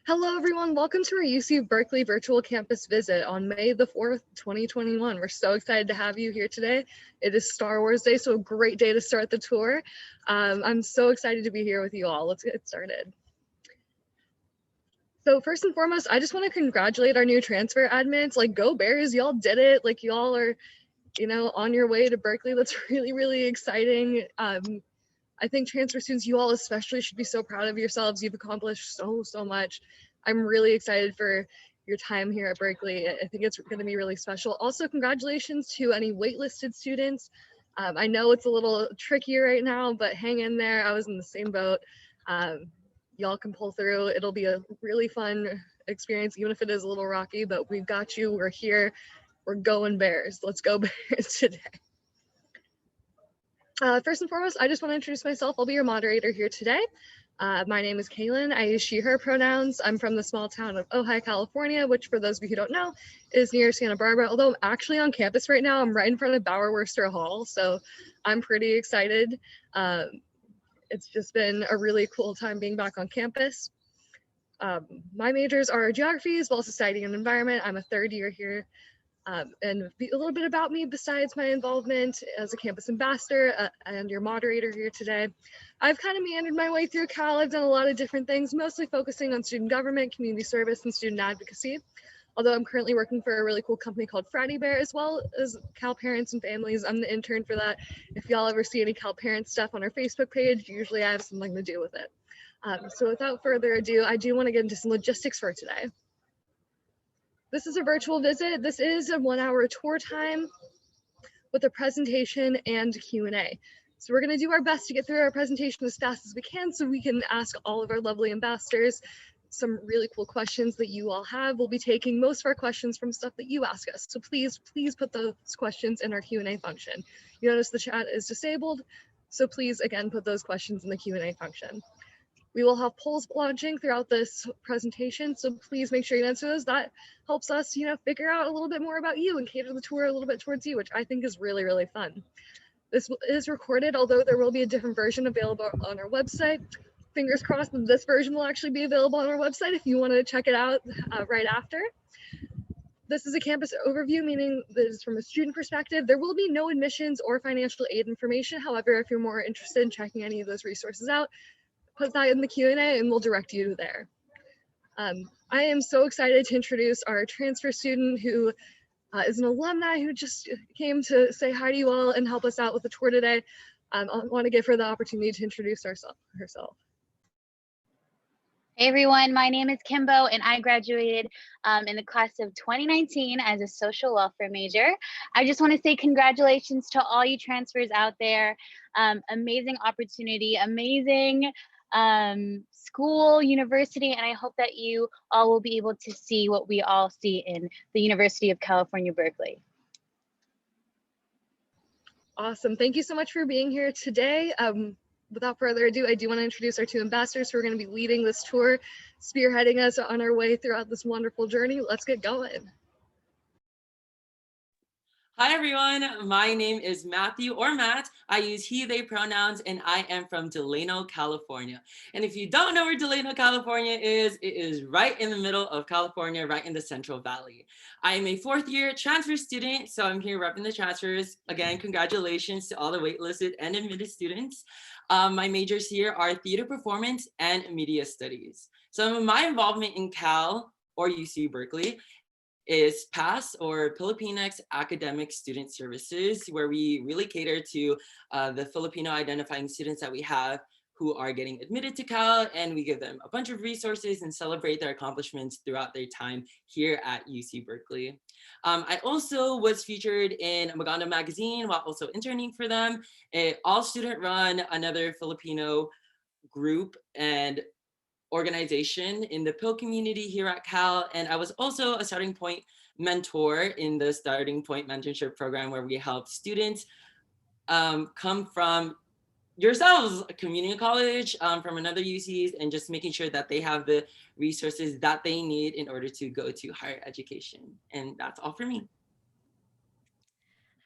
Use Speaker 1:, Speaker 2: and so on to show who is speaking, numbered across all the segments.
Speaker 1: Hello, everyone. Welcome to our UC Berkeley virtual campus visit on May the 4th, 2021. We're so excited to have you here today. It is Star Wars Day, so a great day to start the tour. I'm so excited to be here with you all. Let's get started. So first and foremost, I just want to congratulate our new transfer admins. Like, go Bears, y'all did it. Like, y'all are, on your way to Berkeley. That's really, really exciting. I think transfer students, you all especially, should be so proud of yourselves. You've accomplished so much. I'm really excited for your time here at Berkeley. I think it's going to be really special. Also, congratulations to any waitlisted students. I know it's a little trickier right now, but hang in there. I was in the same boat. Y'all can pull through. It'll be a really fun experience, even if it is a little rocky, but we've got you. We're here. We're going Bears. Let's go Bears today. First and foremost, I just want to introduce myself. I'll be your moderator here today. My name is Kaelyn. I use she, her pronouns. I'm from the small town of Ojai, California, which for those of you who don't know, is near Santa Barbara. Although I'm actually on campus right now, I'm right in front of Bauer-Worcester Hall, so I'm pretty excited. It's just been a really cool time being back on campus. My majors are geography as well as society and environment. I'm a third year here. And a little bit about me besides my involvement as a campus ambassador and your moderator here today. I've kind of meandered my way through Cal. I've done a lot of different things, mostly focusing on student government, community service, and student advocacy. Although I'm currently working for a really cool company called Fratty Bear, as well as Cal Parents and Families. I'm the intern for that. If y'all ever see any Cal Parents stuff on our Facebook page, usually I have something to do with it. So without further ado, I do want to get into some logistics for today. This is a virtual visit. This is a 1-hour tour time with a presentation and Q&A. So we're going to do our best to get through our presentation as fast as we can so we can ask all of our lovely ambassadors some really cool questions that you all have. We'll be taking most of our questions from stuff that you ask us. So please put those questions in our Q&A function. You notice the chat is disabled. So please, again, put those questions in the Q&A function. We will have polls launching throughout this presentation, so please make sure you answer those. That helps us, figure out a little bit more about you and cater the tour a little bit towards you, which I think is really, really fun. This is recorded, although there will be a different version available on our website. Fingers crossed that this version will actually be available on our website if you want to check it out right after. This is a campus overview, meaning that it's from a student perspective. There will be no admissions or financial aid information. However, if you're more interested in checking any of those resources out, put that in the Q&A and we'll direct you there. I am so excited to introduce our transfer student who is an alumni who just came to say hi to you all and help us out with the tour today. I want to give her the opportunity to introduce herself.
Speaker 2: Hey everyone, my name is Kimbo and I graduated in the class of 2019 as a social welfare major. I just want to say congratulations to all you transfers out there. Amazing opportunity, amazing school, university, and I hope that you all will be able to see what we all see in the University of California, Berkeley.
Speaker 1: Awesome. Thank you so much for being here today. Without further ado, I do want to introduce our two ambassadors who are going to be leading this tour, spearheading us on our way throughout this wonderful journey. Let's get going.
Speaker 3: Hi everyone, my name is Matthew or Matt. I use he, they pronouns, and I am from Delano, California. And if you don't know where Delano, California is, it is right in the middle of California, right in the Central Valley. I am a 4th year transfer student, so I'm here repping the transfers. Again, congratulations to all the waitlisted and admitted students. My majors here are theater performance and media studies. So my involvement in Cal or UC Berkeley is PAS or Filipinx Academic Student Services, where we really cater to the Filipino identifying students that we have who are getting admitted to Cal, and we give them a bunch of resources and celebrate their accomplishments throughout their time here at UC Berkeley. I also was featured in Maganda magazine while also interning for them. All student run, another Filipino group and organization in the PIL community here at Cal. And I was also a Starting Point mentor in the Starting Point mentorship program, where we help students come from yourselves, a community college, from another UCs, and just making sure that they have the resources that they need in order to go to higher education. And that's all for me.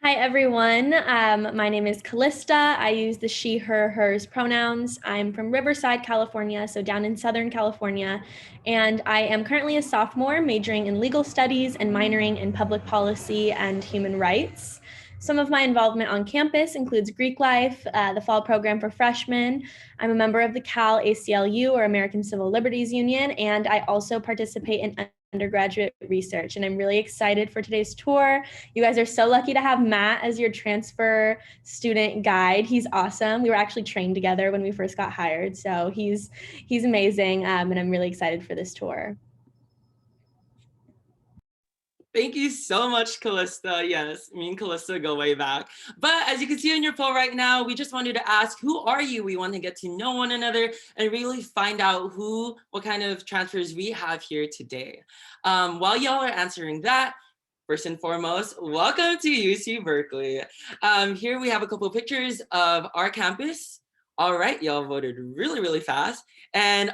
Speaker 4: Hi, everyone. My name is Kalysta. I use the she, her, hers pronouns. I'm from Riverside, California, so down in Southern California. And I am currently a sophomore majoring in legal studies and minoring in public policy and human rights. Some of my involvement on campus includes Greek life, the fall program for freshmen. I'm a member of the Cal ACLU, or American Civil Liberties Union, and I also participate in undergraduate research. And I'm really excited for today's tour. You guys are so lucky to have Matt as your transfer student guide. He's awesome. We were actually trained together when we first got hired, so he's amazing, and I'm really excited for this tour.
Speaker 3: Thank you so much, Kalysta. Yes, me and Kalysta go way back. But as you can see on your poll right now, we just wanted to ask, who are you? We want to get to know one another and really find out what kind of transfers we have here today. While y'all are answering that, first and foremost, welcome to UC Berkeley. Here we have a couple of pictures of our campus. All right, y'all voted really, really fast. And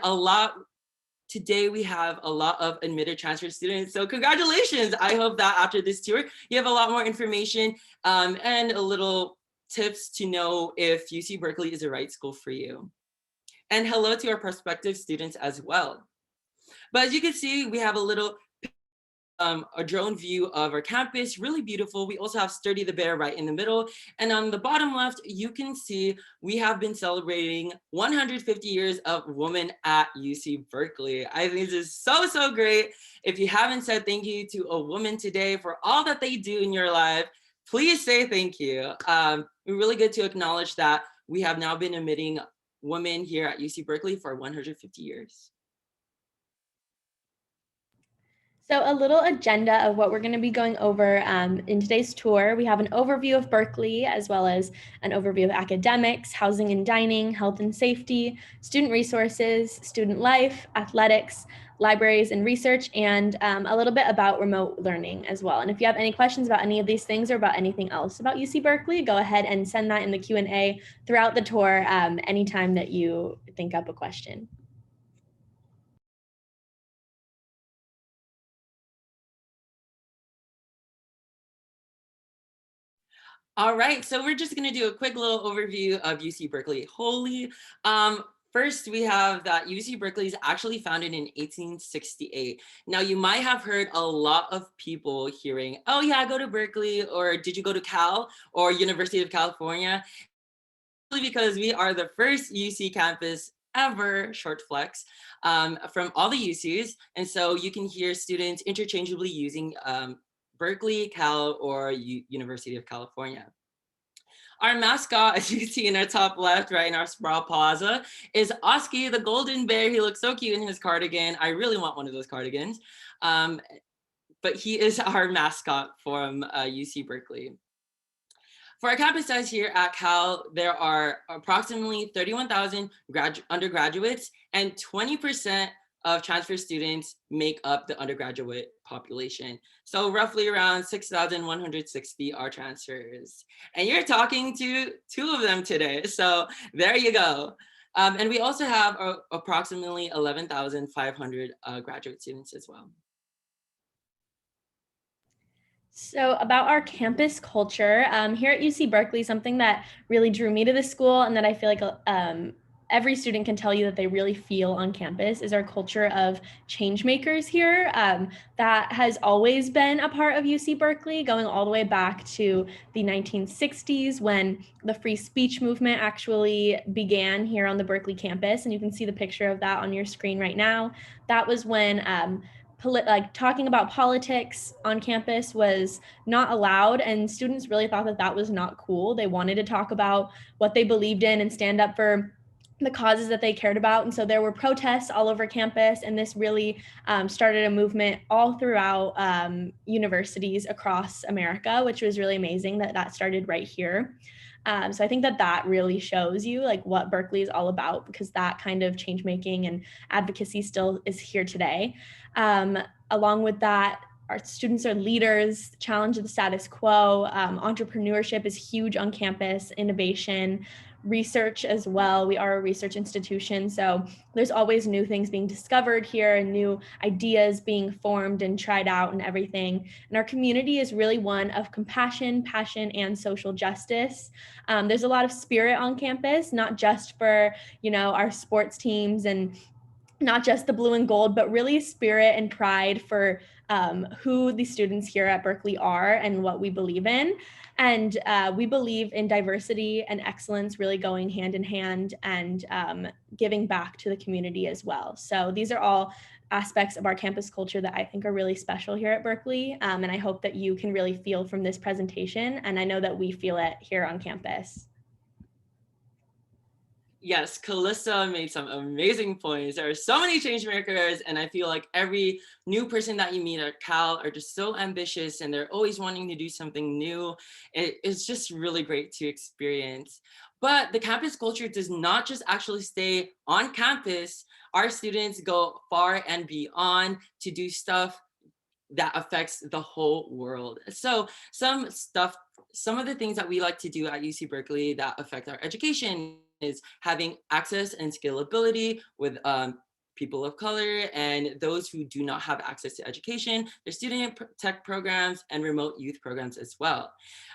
Speaker 3: today we have a lot of admitted transfer students. So congratulations. I hope that after this tour, you have a lot more information and a little tips to know if UC Berkeley is the right school for you. And hello to our prospective students as well. But as you can see, we have a drone view of our campus, really beautiful. We also have Sturdy the Bear right in the middle. And on the bottom left, you can see we have been celebrating 150 years of women at UC Berkeley. I think this is so, so great. If you haven't said thank you to a woman today for all that they do in your life, please say thank you. We're really good to acknowledge that we have now been admitting women here at UC Berkeley for 150 years.
Speaker 4: So a little agenda of what we're going to be going over in today's tour. We have an overview of Berkeley, as well as an overview of academics, housing and dining, health and safety, student resources, student life, athletics, libraries and research, and a little bit about remote learning as well. And if you have any questions about any of these things or about anything else about UC Berkeley, go ahead and send that in the Q&A throughout the tour anytime that you think up a question.
Speaker 3: All right, so we're just gonna do a quick little overview of UC Berkeley wholly. First, we have that UC Berkeley is actually founded in 1868. Now, you might have heard a lot of people hearing, oh yeah, go to Berkeley, or did you go to Cal or University of California? Because we are the first UC campus ever, short flex, from all the UCs. And so you can hear students interchangeably using Berkeley, Cal, or University of California. Our mascot, as you can see in our top left, right in our sprawl plaza, is Oski, the golden bear. He looks so cute in his cardigan. I really want one of those cardigans. But he is our mascot from UC Berkeley. For our campus size here at Cal, there are approximately 31,000 undergraduates, and 20% of transfer students make up the undergraduate population. So roughly around 6,160 are transfers. And you're talking to two of them today. So there you go. And we also have approximately 11,500 graduate students as well.
Speaker 4: So about our campus culture, here at UC Berkeley, something that really drew me to the school and that I feel like every student can tell you that they really feel on campus is our culture of change makers here. That has always been a part of UC Berkeley, going all the way back to the 1960s when the free speech movement actually began here on the Berkeley campus. And you can see the picture of that on your screen right now. That was when talking about politics on campus was not allowed, and students really thought that that was not cool. They wanted to talk about what they believed in and stand up for the causes that they cared about. And so there were protests all over campus, and this really started a movement all throughout universities across America, which was really amazing that started right here. So I think that really shows you like what Berkeley is all about, because that kind of change making and advocacy still is here today. Along with that, our students are leaders, challenge the status quo. Entrepreneurship is huge on campus, innovation, research as well. We are a research institution, so there's always new things being discovered here and new ideas being formed and tried out and everything. And our community is really one of compassion, passion, and social justice. There's a lot of spirit on campus, not just for, our sports teams and not just the blue and gold, but really spirit and pride for who the students here at Berkeley are and what we believe in. And we believe in diversity and excellence really going hand in hand and giving back to the community as well. So these are all aspects of our campus culture that I think are really special here at Berkeley. And I hope that you can really feel from this presentation. And I know that we feel it here on campus.
Speaker 3: Yes, Kalysta made some amazing points. There are so many change makers, and I feel like every new person that you meet at Cal are just so ambitious and they're always wanting to do something new. It's just really great to experience. But the campus culture does not just actually stay on campus. Our students go far and beyond to do stuff that affects the whole world. So some of the things that we like to do at UC Berkeley that affect our education is having access and scalability with people of color and those who do not have access to education, their student tech programs and remote youth programs as well.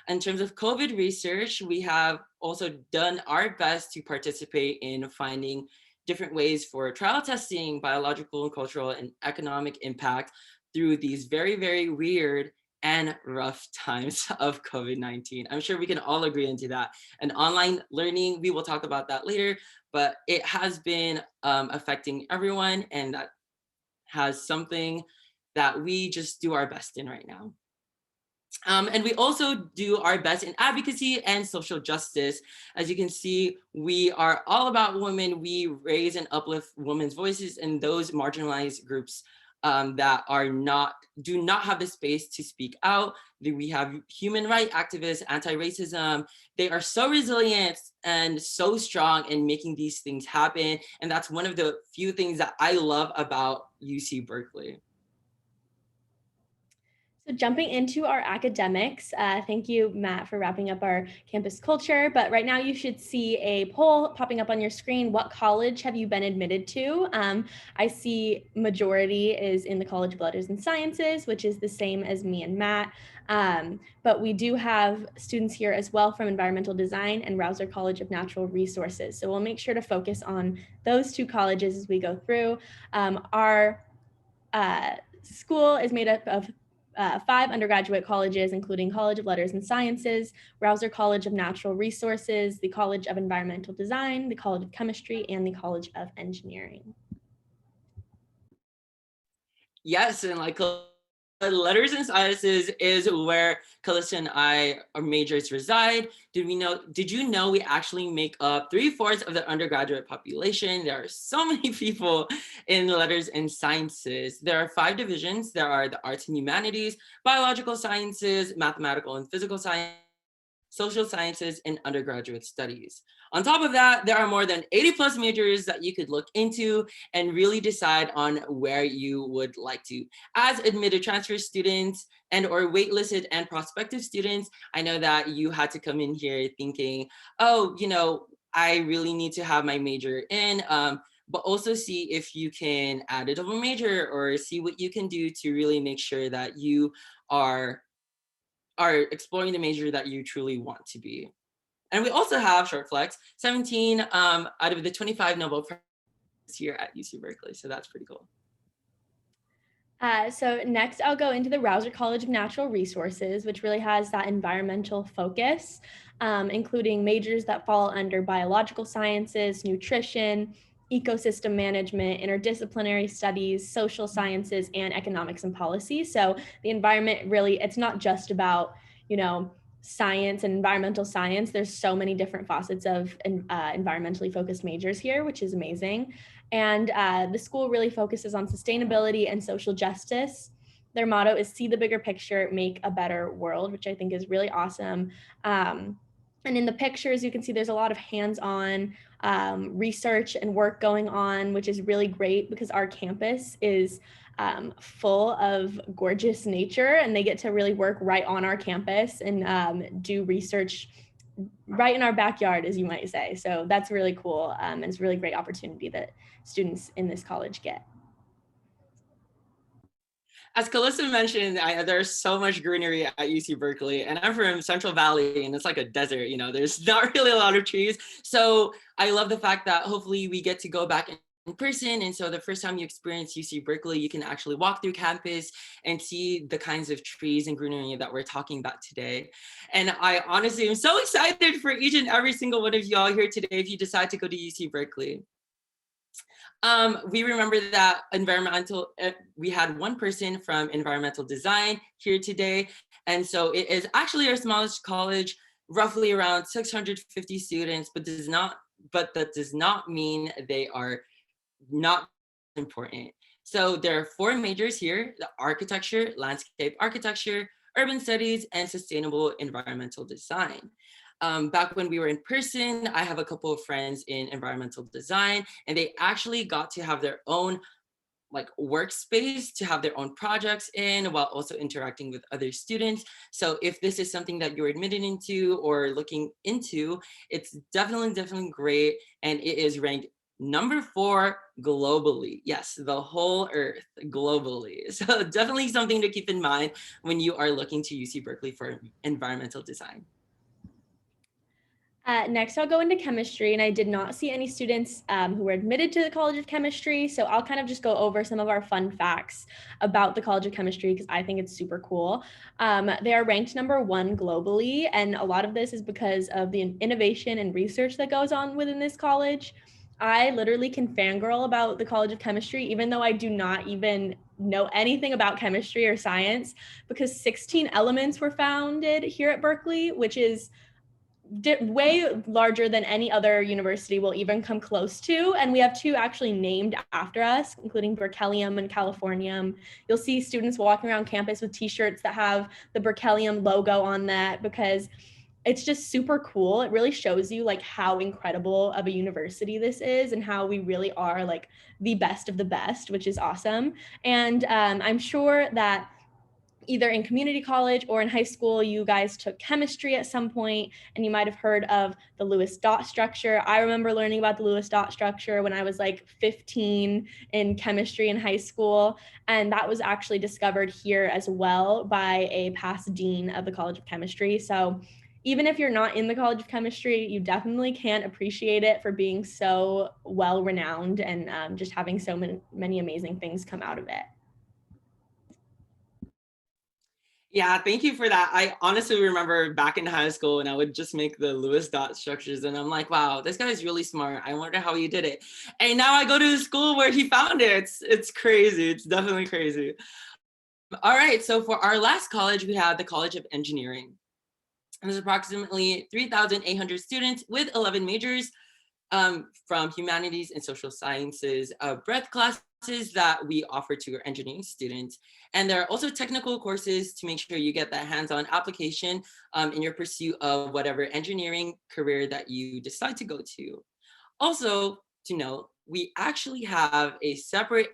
Speaker 3: In terms of COVID research, we have also done our best to participate in finding different ways for trial testing, biological and cultural and economic impact through these very, very weird and rough times of COVID-19. I'm sure we can all agree into that. And online learning, we will talk about that later, but it has been affecting everyone, and that has something that we just do our best in right now. And we also do our best in advocacy and social justice. As you can see, we are all about women. We raise and uplift women's voices and those marginalized groups that do not have the space to speak out. We have human rights activists, anti-racism. They are so resilient and so strong in making these things happen. And that's one of the few things that I love about UC Berkeley.
Speaker 4: So jumping into our academics, thank you, Matt, for wrapping up our campus culture. But right now you should see a poll popping up on your screen. What college have you been admitted to? I see majority is in the College of Letters and Sciences, which is the same as me and Matt. But we do have students here as well from Environmental Design and Rouser College of Natural Resources. So we'll make sure to focus on those two colleges as we go through. Our school is made up of 5 undergraduate colleges, including College of Letters and Sciences, Rouser College of Natural Resources, the College of Environmental Design, the College of Chemistry, and the College of Engineering.
Speaker 3: Yes, and like Letters and Sciences is where Kalysta and our majors reside. Did you know we actually make up 3/4 of the undergraduate population? There are so many people in Letters and Sciences. There are 5 divisions. There are the Arts and Humanities, Biological Sciences, Mathematical and Physical Science, Social Sciences, and Undergraduate Studies. On top of that, there are more than 80+ majors that you could look into and really decide on where you would like to. As admitted transfer students and or waitlisted and prospective students, I know that you had to come in here thinking, oh, I really need to have my major in, but also see if you can add a double major or see what you can do to really make sure that you are exploring the major that you truly want to be. And we also have short flex, 17 out of the 25 Nobel Prizes here at UC Berkeley. So that's pretty cool.
Speaker 4: So next I'll go into the Rouser College of Natural Resources, which really has that environmental focus, including majors that fall under biological sciences, nutrition, ecosystem management, interdisciplinary studies, social sciences, and economics and policy. So the environment really, it's not just about, science and environmental science. There's so many different facets of environmentally focused majors here, which is amazing. And the school really focuses on sustainability and social justice. Their motto is see the bigger picture, make a better world, which I think is really awesome. And in the pictures, you can see there's a lot of hands-on research and work going on, which is really great because our campus is full of gorgeous nature, and they get to really work right on our campus and do research right in our backyard, as you might say. So that's really cool. And it's a really great opportunity that students in this college get.
Speaker 3: As Kalysta mentioned, there's so much greenery at UC Berkeley, and I'm from Central Valley, and it's like a desert, you know, there's not really a lot of trees. So I love the fact that hopefully we get to go back in person. And so the first time you experience UC Berkeley, you can actually walk through campus and see the kinds of trees and greenery that we're talking about today. And I honestly am so excited for each and every single one of y'all here today if you decide to go to UC Berkeley. We remember that we had one person from environmental design here today. And so it is actually our smallest college, roughly around 650 students, but that does not mean they are not important. So there are 4 majors here: the architecture, landscape architecture, urban studies, and sustainable environmental design. Back when we were in person, I have a couple of friends in environmental design, and they actually got to have their own like workspace to have their own projects in while also interacting with other students. So if this is something that you're admitted into or looking into, it's definitely great. And it is ranked number 4 globally. Yes, the whole earth globally. So definitely something to keep in mind when you are looking to UC Berkeley for environmental design.
Speaker 4: Next, I'll go into chemistry, and I did not see any students who were admitted to the College of Chemistry, so I'll kind of just go over some of our fun facts about the College of Chemistry because I think it's super cool. They are ranked number 1 globally, and a lot of this is because of the innovation and research that goes on within this college. I literally can fangirl about the College of Chemistry, even though I do not even know anything about chemistry or science, because 16 elements were founded here at Berkeley, which is way larger than any other university will even come close to. And we have 2 actually named after us, including berkelium and californium. You'll see students walking around campus with t-shirts that have the berkelium logo on that because it's just super cool. It really shows you like how incredible of a university this is and how we really are like the best of the best, which is awesome. And I'm sure that either in community college or in high school, you guys took chemistry at some point, and you might have heard of the Lewis dot structure. I remember learning about the Lewis dot structure when I was like 15 in chemistry in high school, and that was actually discovered here as well by a past dean of the College of Chemistry. So even if you're not in the College of Chemistry, you definitely can appreciate it for being so well renowned and just having so many amazing things come out of it.
Speaker 3: Yeah, thank you for that. I honestly remember back in high school and I would just make the Lewis dot structures and I'm like, wow, this guy's really smart. I wonder how he did it. And now I go to the school where he found it. It's crazy. It's definitely crazy. All right, so for our last college, we have the College of Engineering. There's approximately 3,800 students with 11 majors from humanities and social sciences breadth classes that we offer to our engineering students. And there are also technical courses to make sure you get that hands-on application in your pursuit of whatever engineering career that you decide to go to. Also to note, we actually have a separate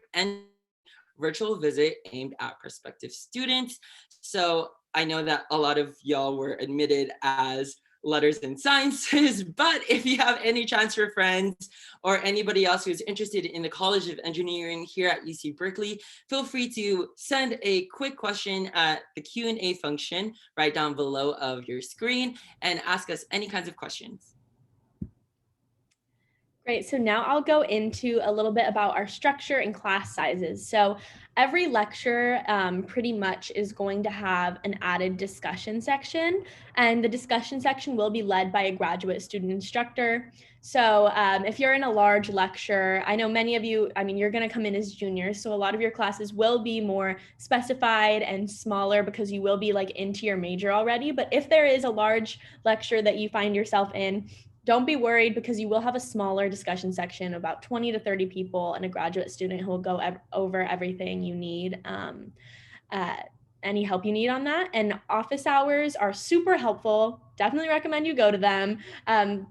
Speaker 3: virtual visit aimed at prospective students. So I know that a lot of y'all were admitted as letters and sciences, but if you have any transfer friends or anybody else who's interested in the College of Engineering here at UC Berkeley, feel free to send a quick question at the Q&A function right down below of your screen and ask us any kinds of questions.
Speaker 4: Great, so now I'll go into a little bit about our structure and class sizes. So every lecture pretty much is going to have an added discussion section, and the discussion section will be led by a graduate student instructor. So if you're in a large lecture, I know many of you, I mean, you're gonna come in as juniors, so a lot of your classes will be more specified and smaller because you will be like into your major already. But if there is a large lecture that you find yourself in, don't be worried because you will have a smaller discussion section, about 20 to 30 people, and a graduate student who will go over everything you need, any help you need on that. And office hours are super helpful. Definitely recommend you go to them.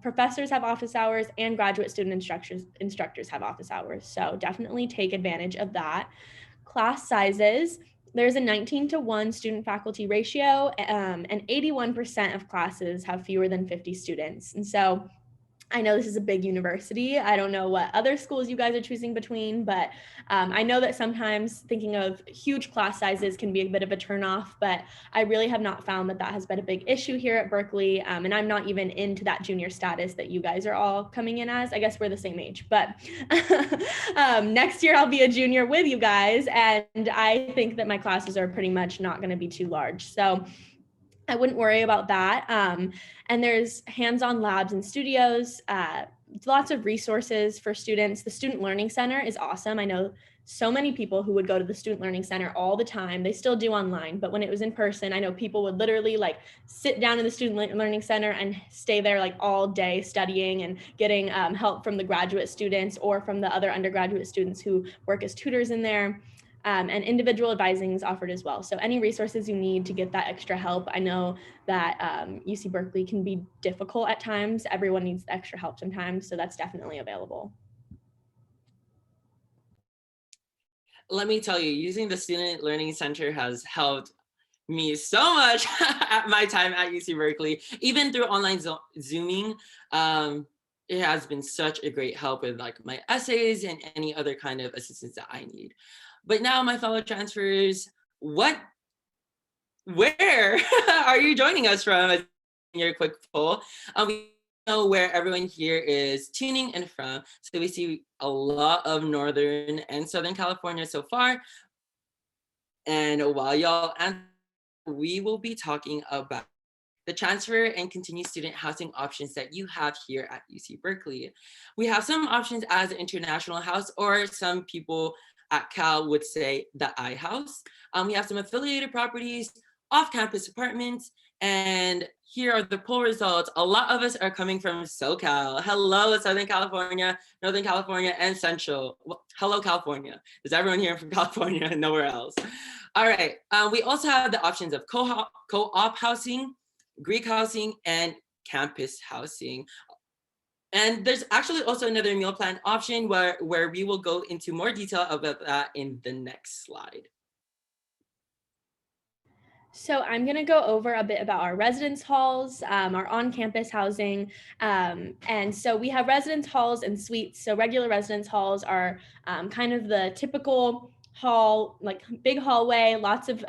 Speaker 4: Professors have office hours and graduate student instructors have office hours. So definitely take advantage of that. Class sizes. There's a 19-to-1 student-faculty ratio, and 81% of classes have fewer than 50 students. And so I know this is a big university. I don't know what other schools you guys are choosing between, but I know that sometimes thinking of huge class sizes can be a bit of a turnoff, but I really have not found that that has been a big issue here at Berkeley. And I'm not even into that junior status that you guys are all coming in as. I guess we're the same age, but next year I'll be a junior with you guys. And I think that my classes are pretty much not going to be too large. So I wouldn't worry about that. And there's hands-on labs and studios, lots of resources for students. The Student Learning Center is awesome. I know so many people who would go to the Student Learning Center all the time. They still do online, but when it was in person, I know people would literally like sit down in the Student Learning Center and stay there like all day studying and getting help from the graduate students or from the other undergraduate students who work as tutors in there. And individual advising is offered as well. So any resources you need to get that extra help. I know that UC Berkeley can be difficult at times. Everyone needs extra help sometimes. So that's definitely available.
Speaker 3: Let me tell you, using the Student Learning Center has helped me so much at my time at UC Berkeley, even through online Zooming. It has been such a great help with like my essays and any other kind of assistance that I need. But now, my fellow transfers, where are you joining us from? In your quick poll, we know where everyone here is tuning in from. So we see a lot of Northern and Southern California so far. And while y'all answer, we will be talking about the transfer and continued student housing options that you have here at UC Berkeley. We have some options as an international house, or some people at Cal would say the I house. We have some affiliated properties, off-campus apartments, and here are the poll results. A lot of us are coming from SoCal. Hello, Southern California, Northern California, and Central. Well, hello, California. Is everyone here from California and nowhere else? All right, we also have the options of co-op housing, Greek housing, and campus housing. And there's actually also another meal plan option where we will go into more detail about that in the next slide.
Speaker 4: So I'm going to go over a bit about our residence halls, our on-campus housing. And so we have residence halls and suites. So regular residence halls are kind of the typical hall, like big hallway, lots of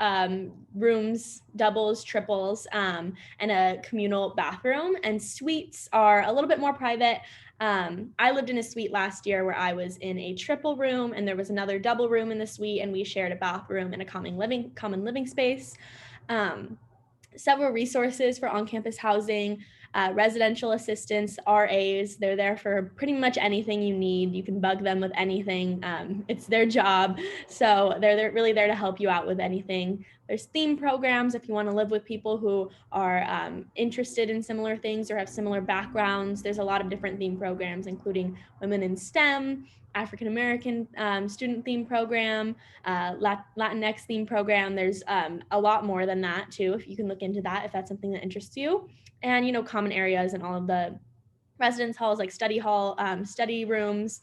Speaker 4: rooms, doubles, triples, and a communal bathroom. And suites are a little bit more private. I lived in a suite last year where I was in a triple room, and there was another double room in the suite, and we shared a bathroom and a common living space. Several resources for on-campus housing, residential assistants, RAs. They're there for pretty much anything you need. You can bug them with anything. It's their job. So they're really there to help you out with anything. There's theme programs if you want to live with people who are interested in similar things or have similar backgrounds. There's a lot of different theme programs, including Women in STEM, African American student theme program, Latinx theme program. There's a lot more than that too, if you can look into that, if that's something that interests you. And, you know, common areas and all of the residence halls like study hall, study rooms,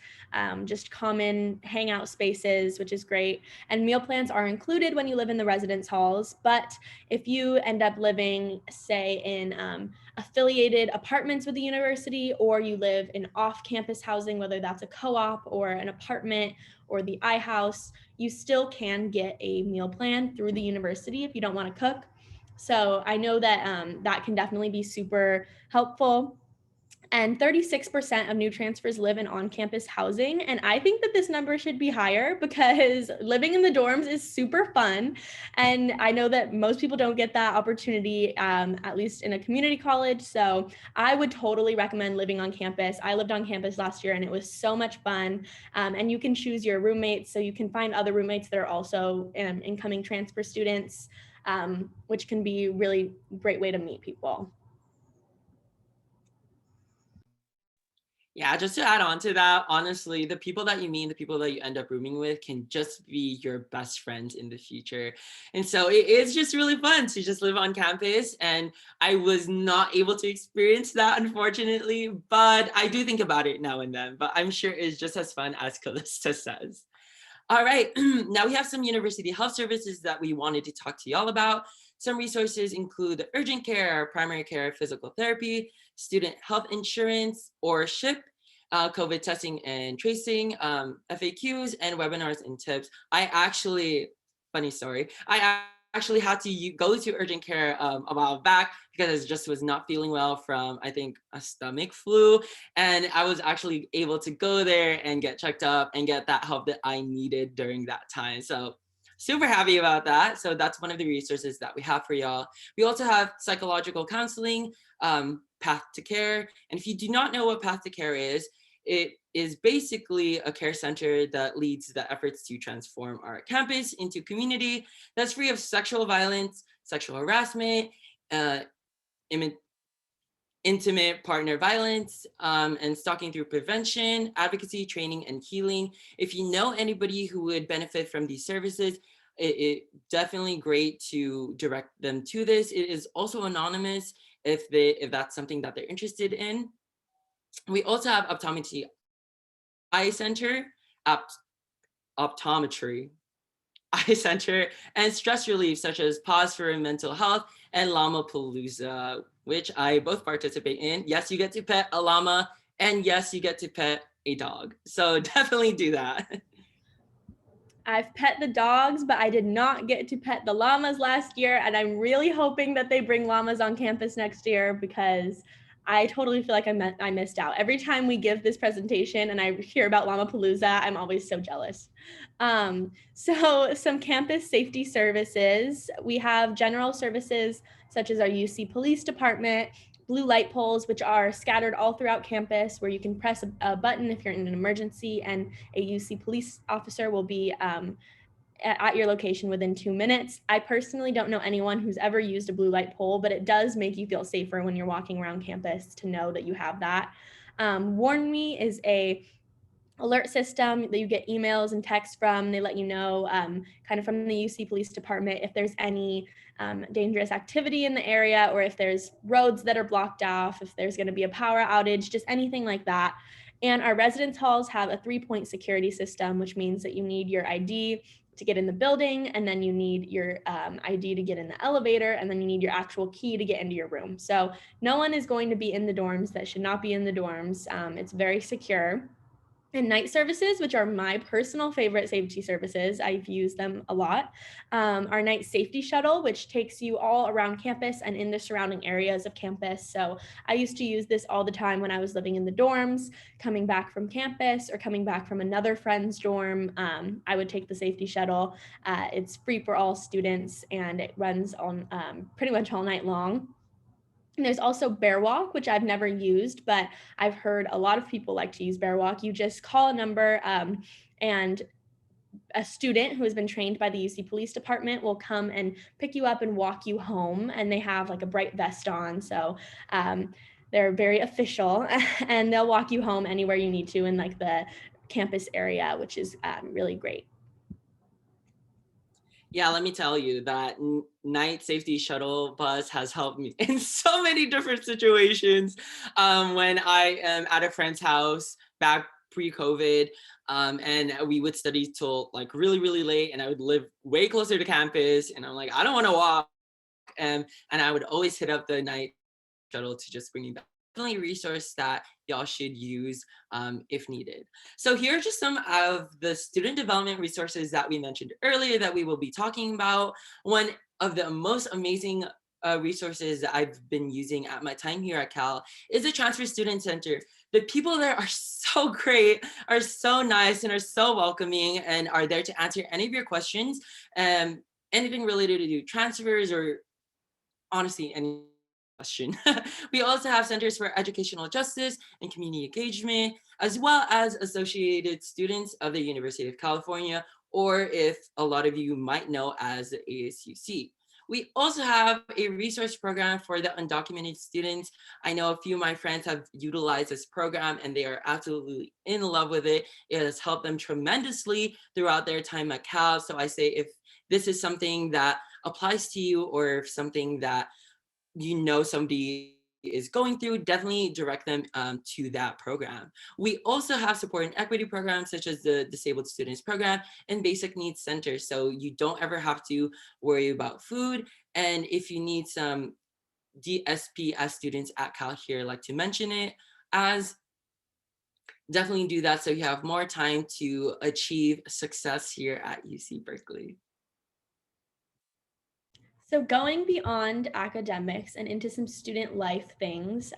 Speaker 4: just common hangout spaces, which is great. And meal plans are included when you live in the residence halls. But if you end up living, say, in affiliated apartments with the university, or you live in off-campus housing, whether that's a co-op or an apartment or the iHouse, you still can get a meal plan through the university if you don't want to cook. So I know that that can definitely be super helpful. And 36% of new transfers live in on-campus housing. And I think that this number should be higher because living in the dorms is super fun. And I know that most people don't get that opportunity, at least in a community college. So I would totally recommend living on campus. I lived on campus last year and it was so much fun. And you can choose your roommates. So you can find other roommates that are also incoming transfer students, which can be really great way to meet people.
Speaker 3: Yeah, just to add on to that, honestly, the people that you meet, the people that you end up rooming with can just be your best friends in the future. And so it is just really fun to just live on campus. And I was not able to experience that, unfortunately, but I do think about it now and then. But I'm sure it's just as fun as Kalysta says. All right, now we have some university health services that we wanted to talk to y'all about. Some resources include urgent care, primary care, physical therapy, student health insurance or SHIP, COVID testing and tracing, FAQs, and webinars and tips. Funny story, I actually had to go to urgent care a while back because I just was not feeling well from, I think, a stomach flu. And I was actually able to go there and get checked up and get that help that I needed during that time. So super happy about that. So that's one of the resources that we have for y'all. We also have psychological counseling, Path to Care. And if you do not know what Path to Care is, it is basically a care center that leads the efforts to transform our campus into a community that's free of sexual violence, sexual harassment, intimate partner violence, and stalking through prevention, advocacy, training, and healing. If you know anybody who would benefit from these services, it definitely great to direct them to this. It is also anonymous if that's something that they're interested in. We also have optometry eye center, optometry eye center, and stress relief such as Pause for Mental Health and Llama-Palooza, which I both participate in. Yes, you get to pet a llama, and yes, you get to pet a dog. So definitely do that.
Speaker 4: I've pet the dogs, but I did not get to pet the llamas last year, and I'm really hoping that they bring llamas on campus next year because I totally feel like I missed out. Every time we give this presentation and I hear about Llama-Palooza, I'm always so jealous. So some campus safety services. We have general services such as our UC Police Department, blue light poles, which are scattered all throughout campus where you can press a button if you're in an emergency, and a UC police officer will be at your location within 2 minutes. I personally don't know anyone who's ever used a blue light pole, but it does make you feel safer when you're walking around campus to know that you have that. Warn Me is a alert system that you get emails and texts from. They let you know kind of from the UC Police Department if there's any dangerous activity in the area, or if there's roads that are blocked off, if there's going to be a power outage, just anything like that. And our residence halls have a 3-point security system, which means that you need your ID to get in the building, and then you need your ID to get in the elevator, and then you need your actual key to get into your room. So no one is going to be in the dorms that should not be in the dorms. It's very secure. And night services, which are my personal favorite safety services, I've used them a lot. Our night safety shuttle, which takes you all around campus and in the surrounding areas of campus. So I used to use this all the time when I was living in the dorms, coming back from campus or coming back from another friend's dorm. I would take the safety shuttle. It's free for all students, and it runs on pretty much all night long. And there's also Bear Walk, which I've never used, but I've heard a lot of people like to use Bear Walk. You just call a number and a student who has been trained by the UC Police Department will come and pick you up and walk you home. And they have like a bright vest on. So they're very official, and they'll walk you home anywhere you need to in like the campus area, which is really great.
Speaker 3: Yeah, let me tell you that night safety shuttle bus has helped me in so many different situations. When I am at a friend's house back pre-COVID, and we would study till like really, really late, and I would live way closer to campus, and I'm like, I don't want to walk. And I would always hit up the night shuttle to just bring me back. Definitely a resource that y'all should use if needed. So here are just some of the student development resources that we mentioned earlier that we will be talking about. One of the most amazing resources that I've been using at my time here at Cal is the Transfer Student Center. The people there are so great, are so nice, and are so welcoming, and are there to answer any of your questions, anything related to transfers or honestly any question. We also have centers for educational justice and community engagement, as well as associated students of the University of California, or if a lot of you might know as the ASUC. We also have a resource program for the undocumented students. I know a few of my friends have utilized this program and they are absolutely in love with it. It has helped them tremendously throughout their time at Cal. So I say if this is something that applies to you, or if something that you know somebody is going through, definitely direct them to that program. We also have support and equity programs such as the Disabled Students Program and Basic Needs Center. So you don't ever have to worry about food. And if you need some DSP, as students at Cal here like to mention it as, definitely do that so you have more time to achieve success here at UC Berkeley.
Speaker 4: So going beyond academics and into some student life things,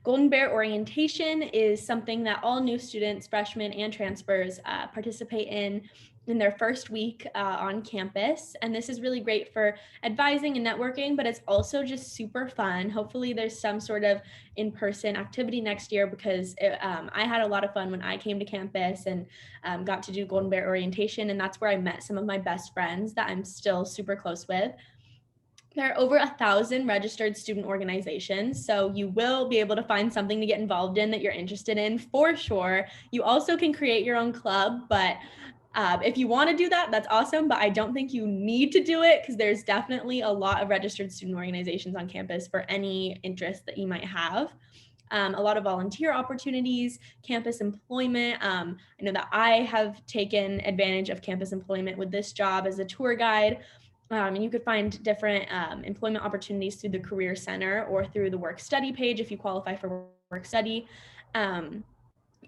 Speaker 4: Golden Bear orientation is something that all new students, freshmen, and transfers participate in their first week on campus. And this is really great for advising and networking, but it's also just super fun. Hopefully there's some sort of in-person activity next year because I had a lot of fun when I came to campus and got to do Golden Bear orientation. And that's where I met some of my best friends that I'm still super close with. There are over 1,000 registered student organizations, so you will be able to find something to get involved in that you're interested in for sure. You also can create your own club, but if you want to do that, that's awesome, but I don't think you need to do it because there's definitely a lot of registered student organizations on campus for any interest that you might have. A lot of volunteer opportunities, campus employment. I know that I have taken advantage of campus employment with this job as a tour guide. And you could find different employment opportunities through the Career Center or through the Work Study page if you qualify for Work Study.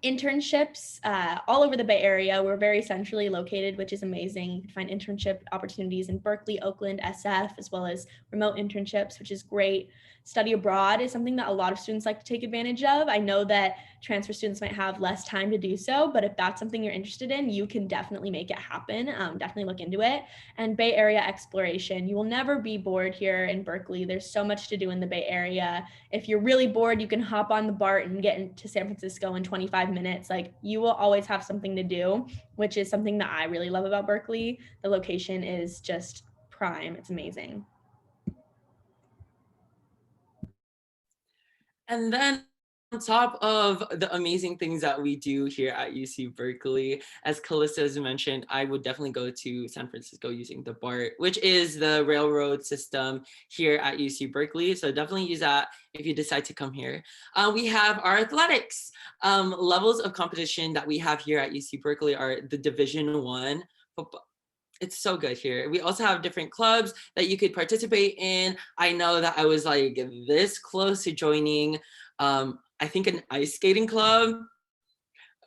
Speaker 4: Internships all over the Bay Area. We're very centrally located, which is amazing. You can find internship opportunities in Berkeley, Oakland, SF, as well as remote internships, which is great. Study abroad is something that a lot of students like to take advantage of. I know that transfer students might have less time to do so, but if that's something you're interested in, you can definitely make it happen. Definitely look into it. And Bay Area exploration. You will never be bored here in Berkeley. There's so much to do in the Bay Area. If you're really bored, you can hop on the BART and get into San Francisco in 25 minutes. Like, you will always have something to do, which is something that I really love about Berkeley. The location is just prime. It's amazing.
Speaker 3: And then on top of the amazing things that we do here at UC Berkeley, as Kalysta has mentioned, I would definitely go to San Francisco using the BART, which is the railroad system here at UC Berkeley. So definitely use that if you decide to come here. We have our athletics. Levels of competition that we have here at UC Berkeley are the Division I football. It's so good here. We also have different clubs that you could participate in. I know that I was like this close to joining, I think, an ice skating club.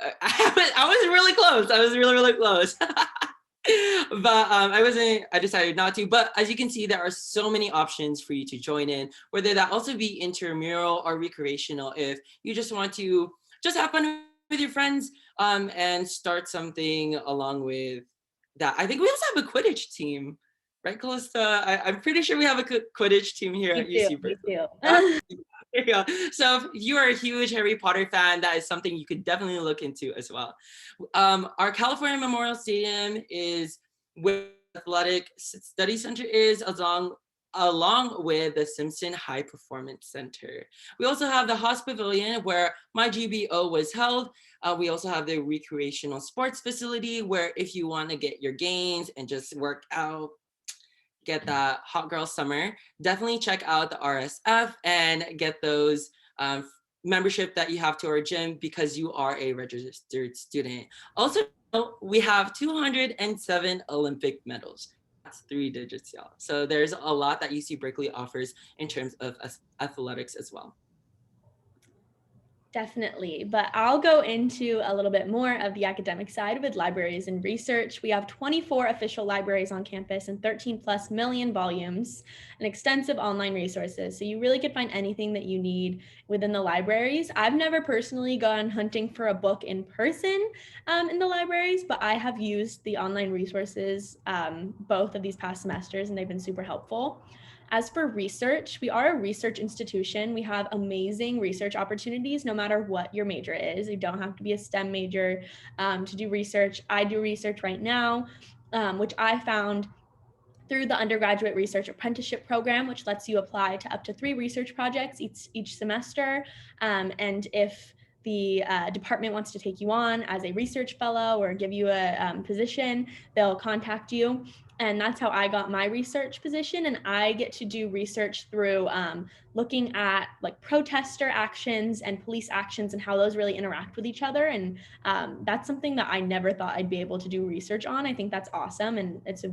Speaker 3: I was really close. I was really, really close. But I decided not to. But as you can see, there are so many options for you to join in, whether that also be intramural or recreational, if you just want to just have fun with your friends and start something along with that. I think we also have a Quidditch team, right, Kalysta? I'm pretty sure we have a Quidditch team here at UC Berkeley. There you go. So if you are a huge Harry Potter fan, that is something you could definitely look into as well. Our California Memorial Stadium is where the Athletic Study Center is, along with the Simpson High Performance Center. We also have the Haas Pavilion where my GBO was held. We also have the recreational sports facility where if you want to get your gains and just work out, get that hot girl summer, definitely check out the RSF and get those membership that you have to our gym because you are a registered student. Also, we have 207 Olympic medals. That's 3 digits, y'all. So there's a lot that UC Berkeley offers in terms of athletics as well.
Speaker 4: Definitely, but I'll go into a little bit more of the academic side with libraries and research. We have 24 official libraries on campus and 13 plus million volumes and extensive online resources. So you really could find anything that you need within the libraries. I've never personally gone hunting for a book in person in the libraries, but I have used the online resources both of these past semesters, and they've been super helpful. As for research, we are a research institution. We have amazing research opportunities no matter what your major is. You don't have to be a STEM major to do research. I do research right now, which I found through the undergraduate research apprenticeship program, which lets you apply to up to 3 research projects each semester. And if the department wants to take you on as a research fellow or give you a position, they'll contact you. And that's how I got my research position. And I get to do research through looking at like protester actions and police actions and how those really interact with each other. And that's something that I never thought I'd be able to do research on. I think that's awesome. And I feel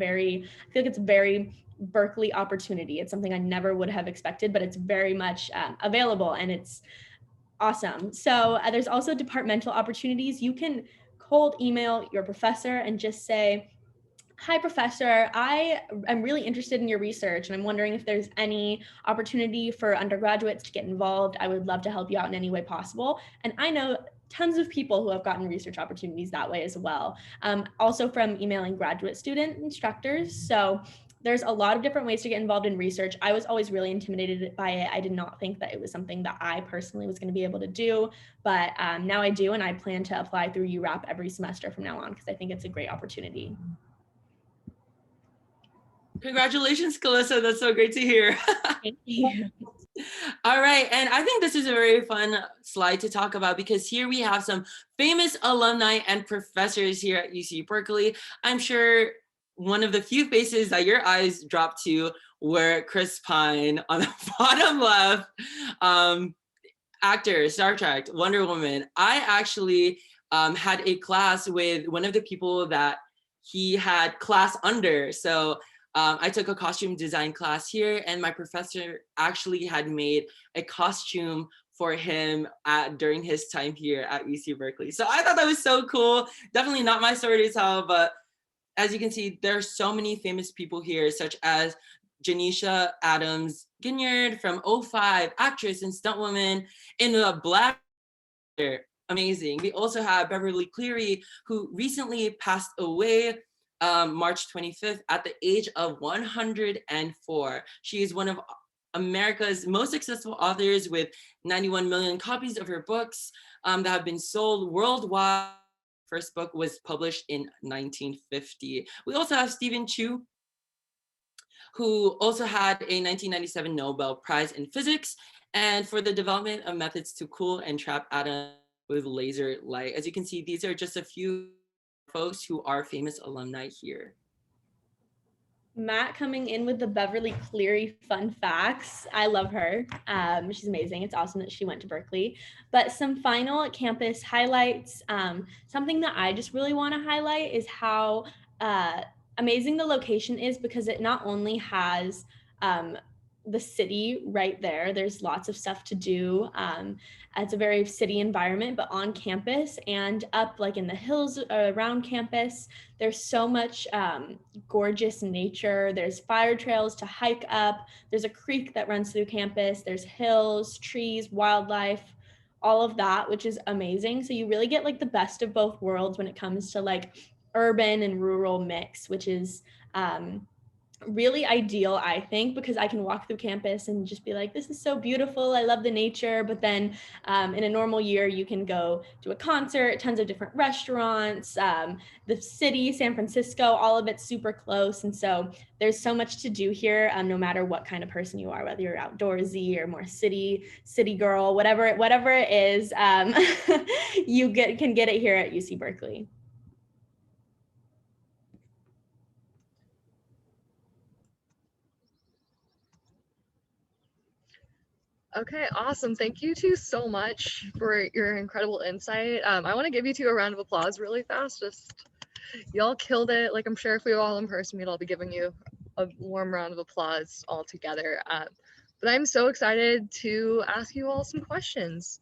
Speaker 4: like it's a very Berkeley opportunity. It's something I never would have expected, but it's very much available and it's awesome. So there's also departmental opportunities. You can cold email your professor and just say, "Hi, professor, I am really interested in your research and I'm wondering if there's any opportunity for undergraduates to get involved. I would love to help you out in any way possible." And I know tons of people who have gotten research opportunities that way as well. Also from emailing graduate student instructors. So there's a lot of different ways to get involved in research. I was always really intimidated by it. I did not think that it was something that I personally was going to be able to do, but now I do, and I plan to apply through URAP every semester from now on because I think it's a great opportunity.
Speaker 3: Congratulations, Kalysta. That's so great to hear.
Speaker 4: Thank you.
Speaker 3: All right, and I think this is a very fun slide to talk about because here we have some famous alumni and professors here at UC Berkeley. I'm sure one of the few faces that your eyes dropped to were Chris Pine on the bottom left, actor, Star Trek, Wonder Woman. I actually had a class with one of the people that he had class under. So I took a costume design class here, and my professor actually had made a costume for him during his time here at UC Berkeley. So I thought that was so cool. Definitely not my story to tell, but as you can see, there are so many famous people here, such as Janisha Adams Ginyard from 05, actress and stuntwoman in the Black. Amazing. We also have Beverly Cleary, who recently passed away March 25th at the age of 104. She is one of America's most successful authors with 91 million copies of her books that have been sold worldwide. First book was published in 1950. We also have Stephen Chu, who also had a 1997 Nobel Prize in Physics and for the development of methods to cool and trap atoms with laser light. As you can see, these are just a few folks who are famous alumni here.
Speaker 4: Matt coming in with the Beverly Cleary fun facts. I love her. She's amazing. It's awesome that she went to Berkeley. But some final campus highlights. Something that I just really want to highlight is how amazing the location is, because it not only has the city right there. There's lots of stuff to do. It's a very city environment, but on campus and up like in the hills around campus, there's so much gorgeous nature. There's fire trails to hike up. There's a creek that runs through campus. There's hills, trees, wildlife, all of that, which is amazing. So you really get like the best of both worlds when it comes to like urban and rural mix, which is really ideal, I think, because I can walk through campus and just be like, this is so beautiful. I love the nature. But then in a normal year, you can go to a concert, tons of different restaurants, the city, San Francisco, all of it's super close. And so there's so much to do here, no matter what kind of person you are, whether you're outdoorsy or more city girl, whatever it is, you can get it here at UC Berkeley.
Speaker 1: Okay, awesome. Thank you two so much for your incredible insight. I want to give you two a round of applause really fast. Y'all killed it. Like, I'm sure if we were all in person, we'd all be giving you a warm round of applause all together. But I'm so excited to ask you all some questions.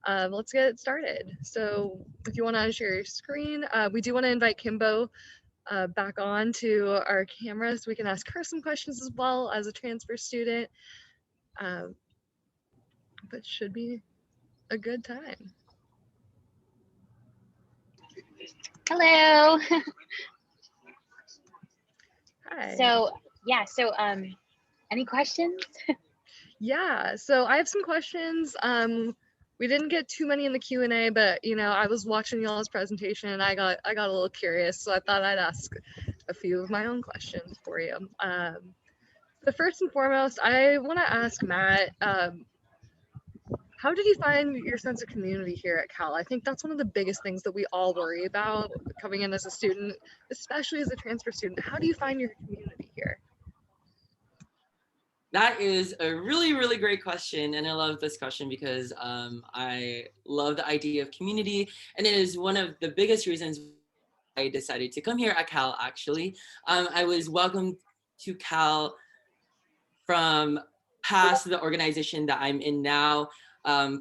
Speaker 1: Let's get started. So if you want to share your screen, we do want to invite Kimbo back on to our camera so we can ask her some questions as well as a transfer student. But should be a good time.
Speaker 2: Hello.
Speaker 1: Hi.
Speaker 2: So any questions?
Speaker 1: Yeah, so I have some questions. We didn't get too many in the Q&A, but I was watching y'all's presentation and I got a little curious, so I thought I'd ask a few of my own questions for you. The first and foremost, I want to ask Matt, how did you find your sense of community here at Cal? I think that's one of the biggest things that we all worry about coming in as a student, especially as a transfer student. How do you find your community here?
Speaker 3: That is a really, really great question. And I love this question because I love the idea of community. And it is one of the biggest reasons I decided to come here at Cal, actually. I was welcomed to Cal from past the organization that I'm in now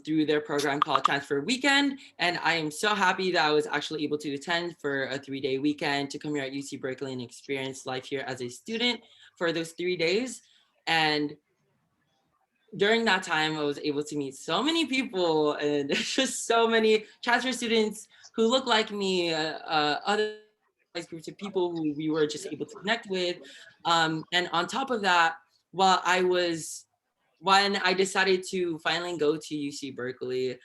Speaker 3: through their program called Transfer Weekend. And I am so happy that I was actually able to attend for a 3-day weekend to come here at UC Berkeley and experience life here as a student for those 3 days. And during that time, I was able to meet so many people and just so many transfer students who look like me, other groups of people who we were just able to connect with. And on top of that, when I decided to finally go to UC Berkeley,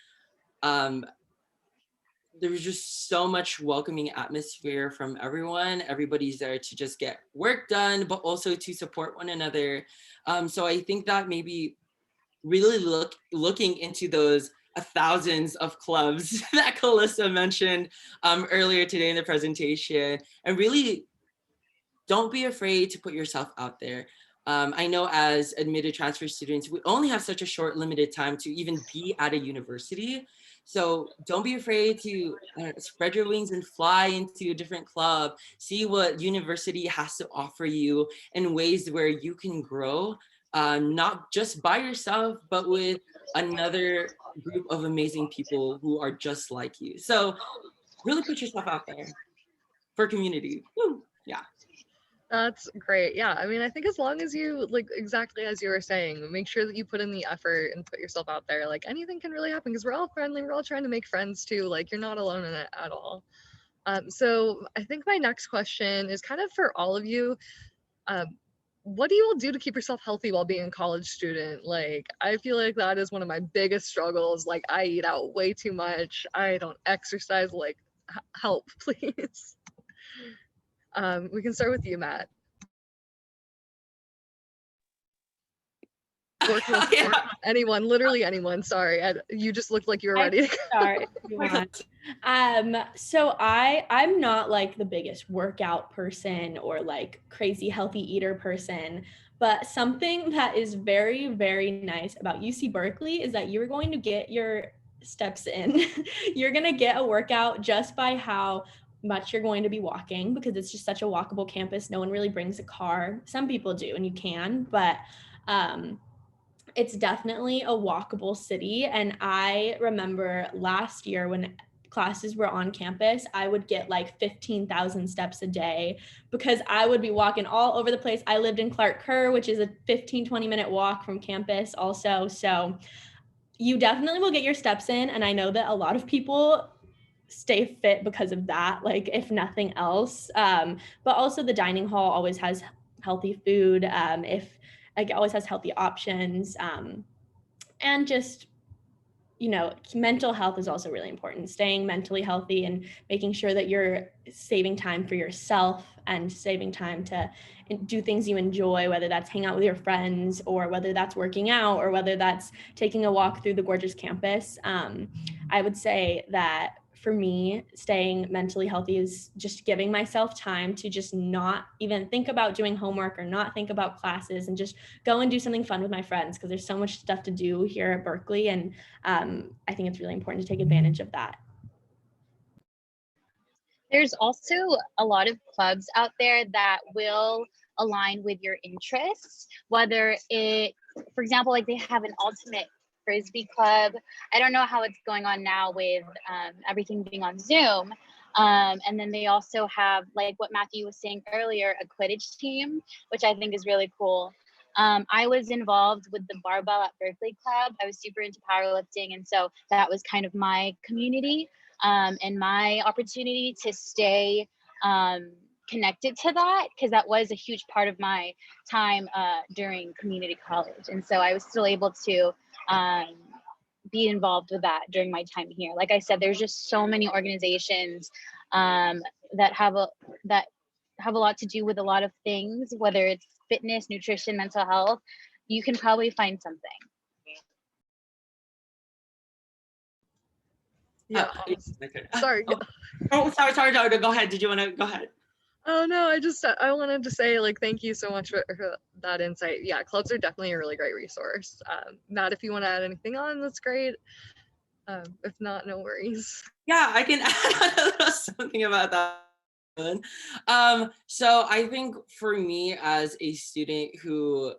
Speaker 3: there was just so much welcoming atmosphere from everyone. Everybody's there to just get work done, but also to support one another. So I think that maybe really looking into those thousands of clubs that Kalysta mentioned earlier today in the presentation, and really don't be afraid to put yourself out there. I know as admitted transfer students, we only have such a short limited time to even be at a university. So don't be afraid to spread your wings and fly into a different club, see what university has to offer you in ways where you can grow, not just by yourself, but with another group of amazing people who are just like you. So really put yourself out there for community. Woo. Yeah.
Speaker 1: That's great. Yeah, I mean, I think as long as you, like, exactly as you were saying, make sure that you put in the effort and put yourself out there, like, anything can really happen because we're all friendly, we're all trying to make friends too, like, you're not alone in it at all. So I think my next question is kind of for all of you. What do you all do to keep yourself healthy while being a college student? Like, I feel like that is one of my biggest struggles. Like, I eat out way too much, I don't exercise, like, help, please. We can start with you, Matt.
Speaker 3: Yeah.
Speaker 1: Anyone, literally anyone. Sorry, you just looked like you were ready to go.
Speaker 4: Start if you want. So I'm not like the biggest workout person or like crazy healthy eater person, but something that is very, very nice about UC Berkeley is that you're going to get your steps in. You're going to get a workout just by how much you're going to be walking, because it's just such a walkable campus. No one really brings a car. Some people do, and you can, but it's definitely a walkable city. And I remember last year when classes were on campus, I would get like 15,000 steps a day because I would be walking all over the place. I lived in Clark Kerr, which is a 15-20 minute walk from campus also. So you definitely will get your steps in. And I know that a lot of people stay fit because of that, like if nothing else. But also the dining hall always has healthy food. It always has healthy options. And just, mental health is also really important. Staying mentally healthy and making sure that you're saving time for yourself and saving time to do things you enjoy, whether that's hang out with your friends or whether that's working out or whether that's taking a walk through the gorgeous campus. I would say that for me, staying mentally healthy is just giving myself time to just not even think about doing homework or not think about classes and just go and do something fun with my friends, because there's so much stuff to do here at Berkeley. And I think it's really important to take advantage of that.
Speaker 2: There's also a lot of clubs out there that will align with your interests, whether it, for example, like they have an ultimate Frisbee club. I don't know how it's going on now with everything being on Zoom. And then they also have, like what Matthew was saying earlier, a Quidditch team, which I think is really cool. I was involved with the Barbell at Berkeley Club. I was super into powerlifting. And so that was kind of my community and my opportunity to stay connected to that, because that was a huge part of my time during community college. And so I was still able to be involved with that during my time here. Like I said, there's just so many organizations that have a lot to do with a lot of things, whether it's fitness, nutrition, mental health. You can probably find something.
Speaker 1: Yeah.
Speaker 3: My turn.
Speaker 1: Sorry.
Speaker 3: Sorry. Go ahead. Did you want to go ahead?
Speaker 1: Oh no, I wanted to say like thank you so much for that insight. Yeah, clubs are definitely a really great resource. Matt, if you want to add anything on, that's great. If not, no worries.
Speaker 3: Yeah, I can add a little something about that one. So I think for me as a student who,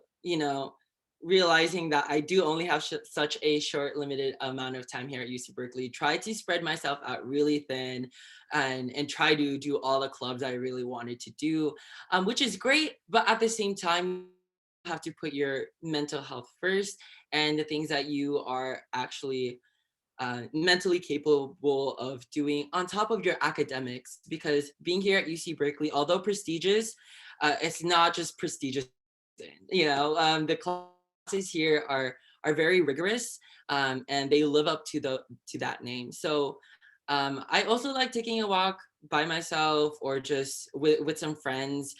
Speaker 3: realizing that I do only have such a short, limited amount of time here at UC Berkeley, try to spread myself out really thin and try to do all the clubs I really wanted to do, which is great. But at the same time, you have to put your mental health first and the things that you are actually mentally capable of doing on top of your academics, because being here at UC Berkeley, although prestigious, it's not just prestigious. The classes here are very rigorous, and they live up to that name. So I also like taking a walk by myself or just with some friends.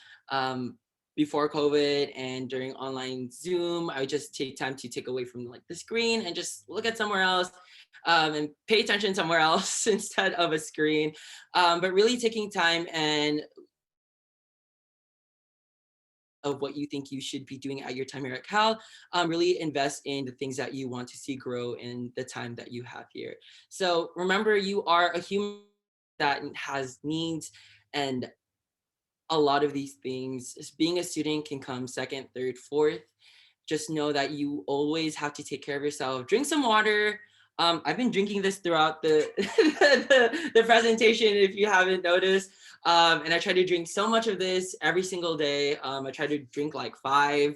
Speaker 3: Before COVID and during online Zoom, I would just take time to take away from like the screen and just look at somewhere else, and pay attention somewhere else instead of a screen. But really taking time and of what you think you should be doing at your time here at Cal, really invest in the things that you want to see grow in the time that you have here. So remember, you are a human that has needs, and a lot of these things, being a student can come second, third, fourth. Just know that you always have to take care of yourself. Drink some water. I've been drinking this throughout the the presentation, if you haven't noticed. And I try to drink so much of this every single day. I try to drink like five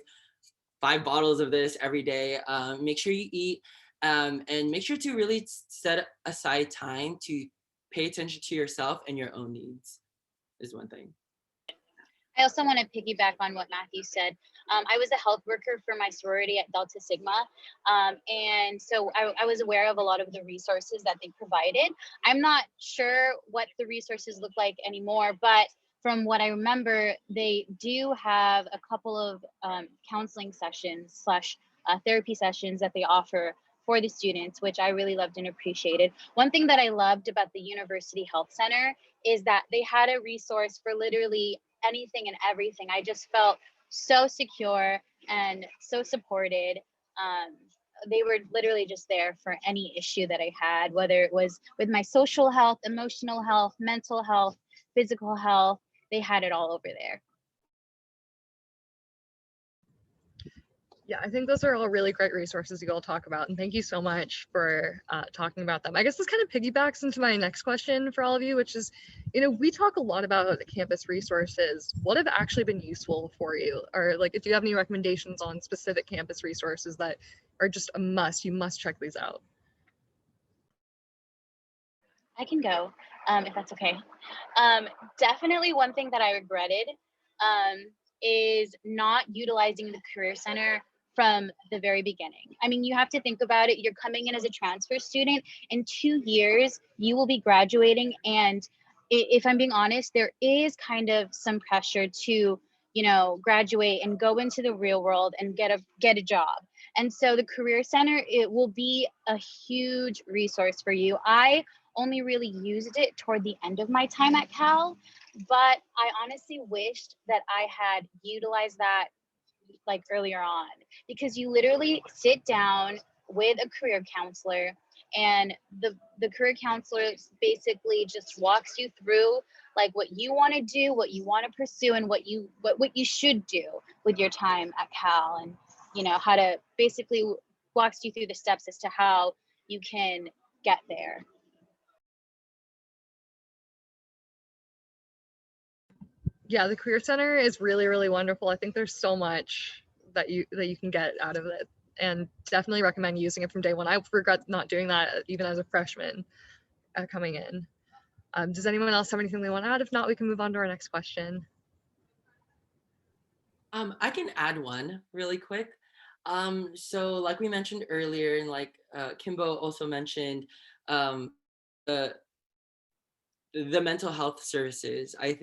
Speaker 3: bottles of this every day. Make sure you eat, and make sure to really set aside time to pay attention to yourself and your own needs is one thing.
Speaker 2: I also want to piggyback on what Matthew said. I was a health worker for my sorority at Delta Sigma. And so I was aware of a lot of the resources that they provided. I'm not sure what the resources look like anymore, but from what I remember, they do have a couple of counseling sessions / therapy sessions that they offer for the students, which I really loved and appreciated. One thing that I loved about the University Health Center is that they had a resource for literally anything and everything. I just felt so secure and so supported. They were literally just there for any issue that I had, whether it was with my social health, emotional health, mental health, physical health. They had it all over there.
Speaker 1: Yeah, I think those are all really great resources you all talk about, and thank you so much for talking about them. I guess this kind of piggybacks into my next question for all of you, which is, we talk a lot about campus resources. What have actually been useful for you? Or like, if you have any recommendations on specific campus resources that are just a must, you must check these out.
Speaker 2: I can go, if that's okay. Definitely one thing that I regretted is not utilizing the Career Center from the very beginning. I mean, you have to think about it. You're coming in as a transfer student. In 2 years, you will be graduating. And if I'm being honest, there is kind of some pressure to, graduate and go into the real world and get a job. And so the Career Center, it will be a huge resource for you. I only really used it toward the end of my time at Cal, but I honestly wished that I had utilized that like earlier on, because you literally sit down with a career counselor, and the career counselor basically just walks you through like what you want to do, what you want to pursue, and what you should do with your time at Cal, and how to basically walks you through the steps as to how you can get there.
Speaker 1: Yeah, the Career Center is really, really wonderful. I think there's so much that you can get out of it, and definitely recommend using it from day one. I regret not doing that even as a freshman coming in. Does anyone else have anything they want to add? If not, we can move on to our next question.
Speaker 3: I can add one really quick. So like we mentioned earlier, and like Kimbo also mentioned, the the mental health services. I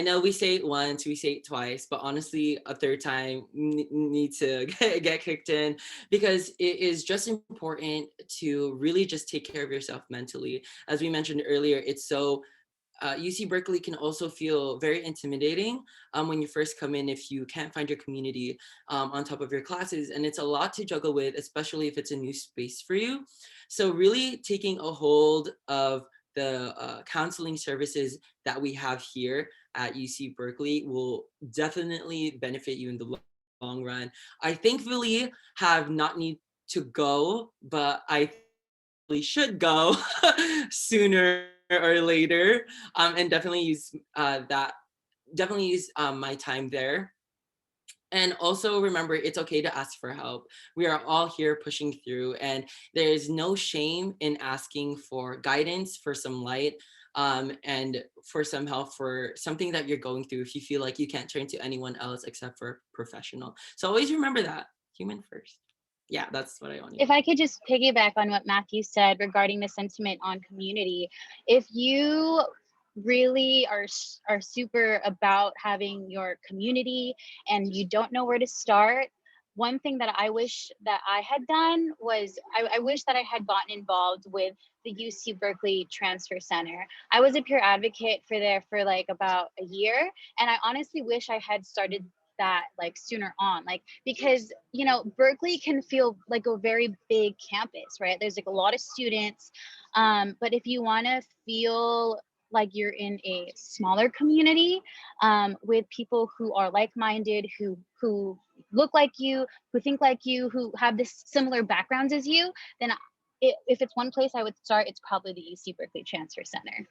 Speaker 3: know we say it once, we say it twice, but honestly, a third time need to get kicked in, because it is just important to really just take care of yourself mentally. As we mentioned earlier, it's so UC Berkeley can also feel very intimidating when you first come in if you can't find your community on top of your classes. And it's a lot to juggle with, especially if it's a new space for you. So really taking a hold of the counseling services that we have here at UC Berkeley will definitely benefit you in the long run. I thankfully have not need to go, but I should go sooner or later, and definitely use my time there. And also remember, it's okay to ask for help. We are all here pushing through, and there is no shame in asking for guidance, for some light, and for some help for something that you're going through if you feel like you can't turn to anyone else except for a professional. So always remember that, human first. Yeah, that's what I want to
Speaker 2: If I could just piggyback on what Matthew said regarding the sentiment on community, if you really are super about having your community and you don't know where to start, one thing that I wish that I had done was I wish that I had gotten involved with the UC Berkeley Transfer Center. I was a peer advocate for there for like about a year, and I honestly wish I had started that like sooner on, like, because you know Berkeley can feel like a very big campus, right? There's like a lot of students, but if you want to feel like you're in a smaller community with people who are like-minded, who look like you, who think like you, who have this similar backgrounds as you, then if it's one place I would start, it's probably the UC Berkeley Transfer Center.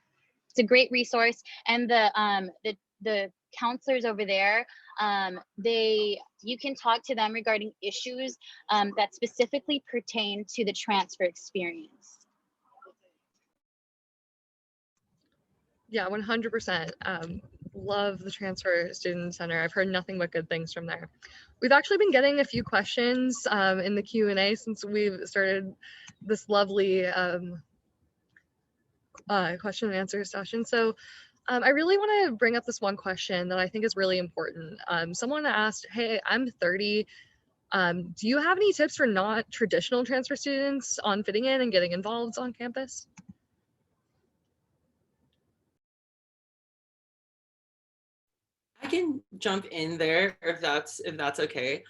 Speaker 2: It's a great resource, and the counselors over there, you can talk to them regarding issues that specifically pertain to the transfer experience.
Speaker 1: Yeah, 100%. Love the Transfer Student Center. I've heard nothing but good things from there. We've actually been getting a few questions in the Q&A since we've started this lovely question and answer session. So I really want to bring up this one question that I think is really important. Someone asked, hey, I'm 30. Do you have any tips for not traditional transfer students on fitting in and getting involved on campus?
Speaker 3: I can jump in there if that's okay.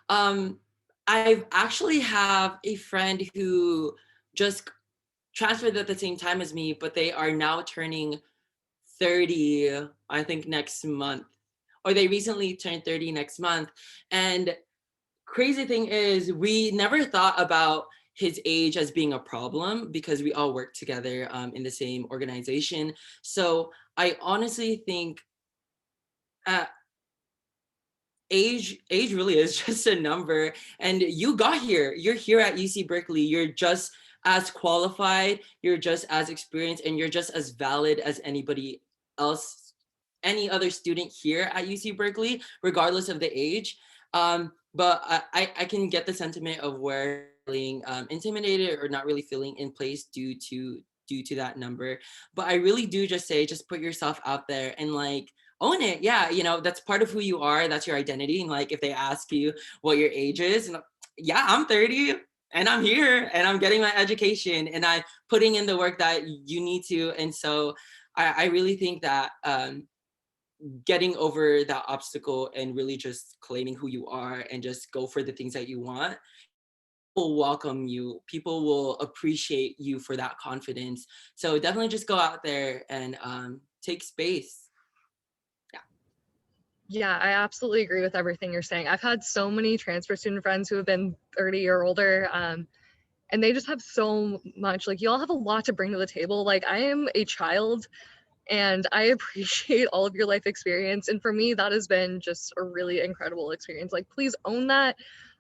Speaker 3: I've actually have a friend who just transferred at the same time as me, but they are now turning 30, I think next month, or they recently turned 30 next month. And crazy thing is, we never thought about his age as being a problem because we all work together in the same organization. So I honestly think age really is just a number, and you're here at UC Berkeley, you're just as qualified, you're just as experienced, and you're just as valid as anybody else, any other student here at UC Berkeley, regardless of the age. But I can get the sentiment of where feeling intimidated or not really feeling in place due to that number. But I really do just say, just put yourself out there and like own it. Yeah, that's part of who you are, that's your identity. And like if they ask you what your age is, and yeah, I'm 30 and I'm here and I'm getting my education and I'm putting in the work that you need to. And so I really think that getting over that obstacle and really just claiming who you are and just go for the things that you want, will welcome you, people will appreciate you for that confidence. So definitely just go out there and take space.
Speaker 1: Yeah, I absolutely agree with everything you're saying. I've had so many transfer student friends who have been 30 or older, and they just have so much, like, you all have a lot to bring to the table. Like, I am a child and I appreciate all of your life experience. And for me, that has been just a really incredible experience. Like, please own that.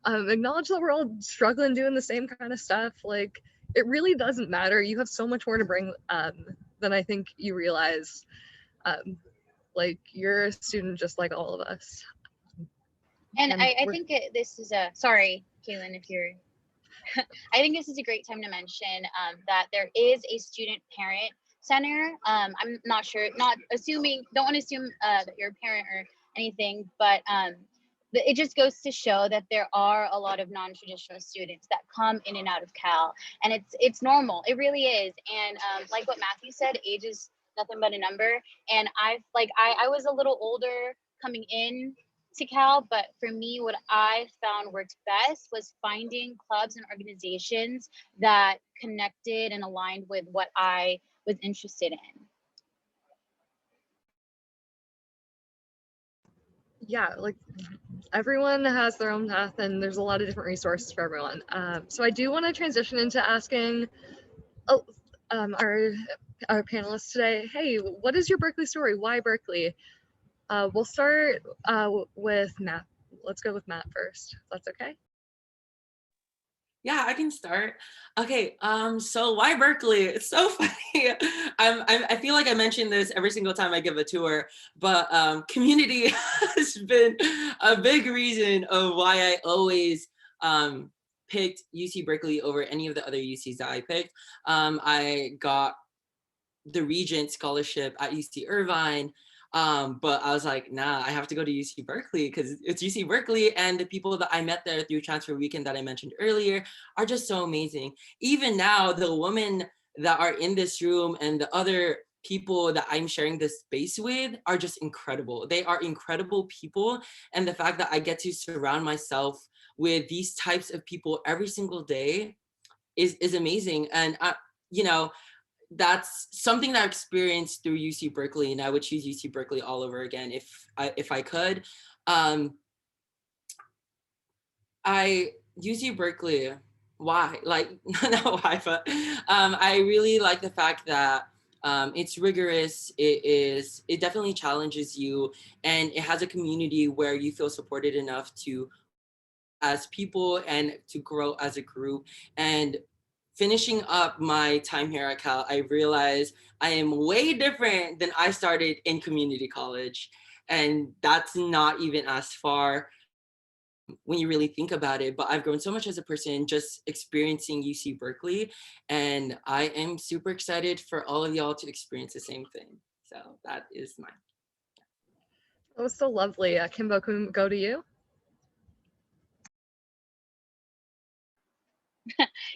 Speaker 1: Acknowledge that we're all struggling doing the same kind of stuff. Like, it really doesn't matter. You have so much more to bring than I think you realize. Like, you're a student just like all of us.
Speaker 2: And I think this is sorry, Kaelyn, if you're, I think this is a great time to mention that there is a student parent center. I'm not sure, not assuming, don't want to assume that you're a parent or anything, but it just goes to show that there are a lot of non-traditional students that come in and out of Cal, and it's normal. It really is. And like what Matthew said, age is nothing but a number. And I was a little older coming in to Cal, but for me, what I found worked best was finding clubs and organizations that connected and aligned with what I was interested in.
Speaker 1: Yeah, like everyone has their own path and there's a lot of different resources for everyone. So I do want to transition into asking our panelists today, hey, what is your Berkeley story? Why Berkeley? We'll start with Matt. Let's go with Matt first, if that's okay.
Speaker 3: Yeah, I can start. Okay, so why Berkeley? It's so funny. I feel like I mention this every single time I give a tour, but community has been a big reason of why I always picked UC Berkeley over any of the other UCs that I picked. I got the Regent Scholarship at UC Irvine, but I was like, nah, I have to go to UC Berkeley because it's UC Berkeley, and the people that I met there through Transfer Weekend that I mentioned earlier are just so amazing. Even now, the women that are in this room and the other people that I'm sharing this space with are just incredible. They are incredible people, and the fact that I get to surround myself with these types of people every single day is amazing. And you know, that's something that I experienced through UC Berkeley, and I would choose UC Berkeley all over again if I could. UC Berkeley, why? Like, not why, but I really like the fact that it's rigorous. It definitely challenges you, and it has a community where you feel supported enough to as people and to grow as a group. And finishing up my time here at Cal, I realized I am way different than I started in community college. And that's not even as far when you really think about it, but I've grown so much as a person just experiencing UC Berkeley, and I am super excited for all of y'all to experience the same thing. So that is mine.
Speaker 1: That was so lovely. Kimbo, can we go to you?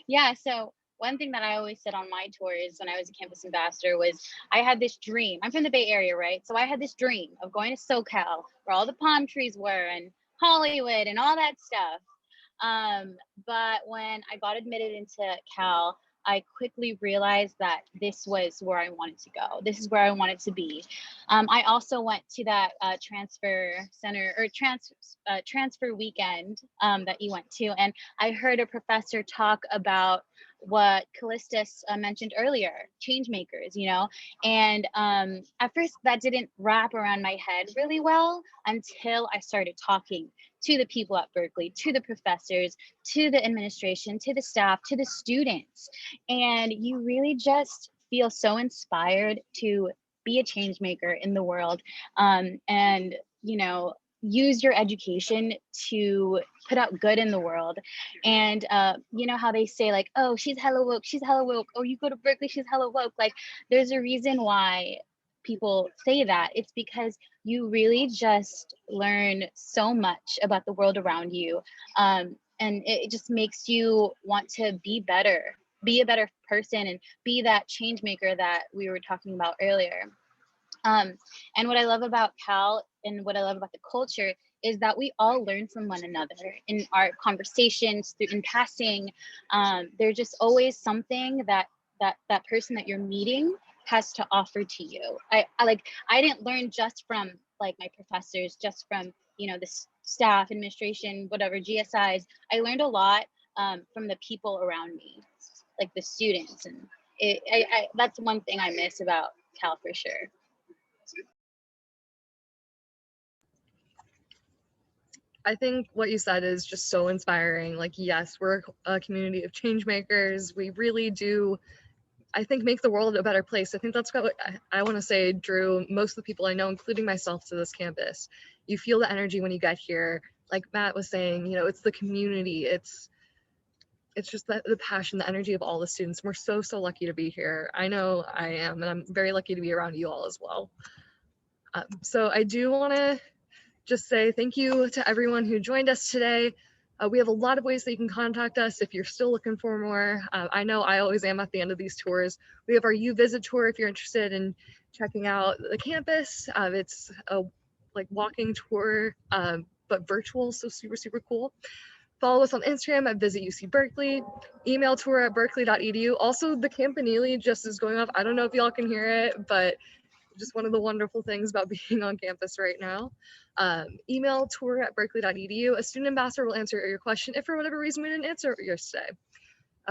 Speaker 2: Yeah, so one thing that I always said on my tours when I was a campus ambassador was I had this dream. I'm from the Bay Area, right? So I had this dream of going to SoCal where all the palm trees were and Hollywood and all that stuff. But when I got admitted into Cal, I quickly realized that this was where I wanted to go. This is where I wanted to be. I also went to that transfer center or transfer weekend that you went to, and I heard a professor talk about what Kalysta mentioned earlier, change makers, you know, and at first that didn't wrap around my head really well until I started talking to the people at Berkeley, to the professors, to the administration, to the staff, to the students. And you really just feel so inspired to be a change maker in the world, and, you know, use your education to put out good in the world. And you know how they say like, oh, she's hella woke, she's hella woke. Oh, you go to Berkeley, she's hella woke. Like, there's a reason why people say that. It's because you really just learn so much about the world around you, and it just makes you want to be better, be a better person, and be that change maker that we were talking about earlier. And what I love about Cal and what I love about the culture is that we all learn from one another in our conversations, in passing. There's just always something that person that you're meeting has to offer to you. I didn't learn just from like my professors, just from, you know, the staff, administration, whatever, GSIs. I learned a lot from the people around me, like the students, and that's one thing I miss about Cal for sure.
Speaker 1: I think what you said is just so inspiring. Like, yes, we're a community of change makers. We really do, I think, make the world a better place. I think that's what I want to say drew most of the people I know, including myself, to this campus. You feel the energy when you get here. Like Matt was saying, you know, it's the community. It's it's just the passion, the energy of all the students. We're so lucky to be here. I know I am, and I'm very lucky to be around you all as well. So I do want to just say thank you to everyone who joined us today. We have a lot of ways that you can contact us if you're still looking for more. I know I always am at the end of these tours. We have our U-Visit tour if you're interested in checking out the campus. It's a like walking tour, but virtual, so super cool. Follow us on Instagram at Visit UC Berkeley, email tour at berkeley.edu. Also, the campanile just is going off. I don't know if y'all can hear it, but just one of the wonderful things about being on campus right now. Email tour at berkeley.edu. A student ambassador will answer your question if for whatever reason we didn't answer yours today.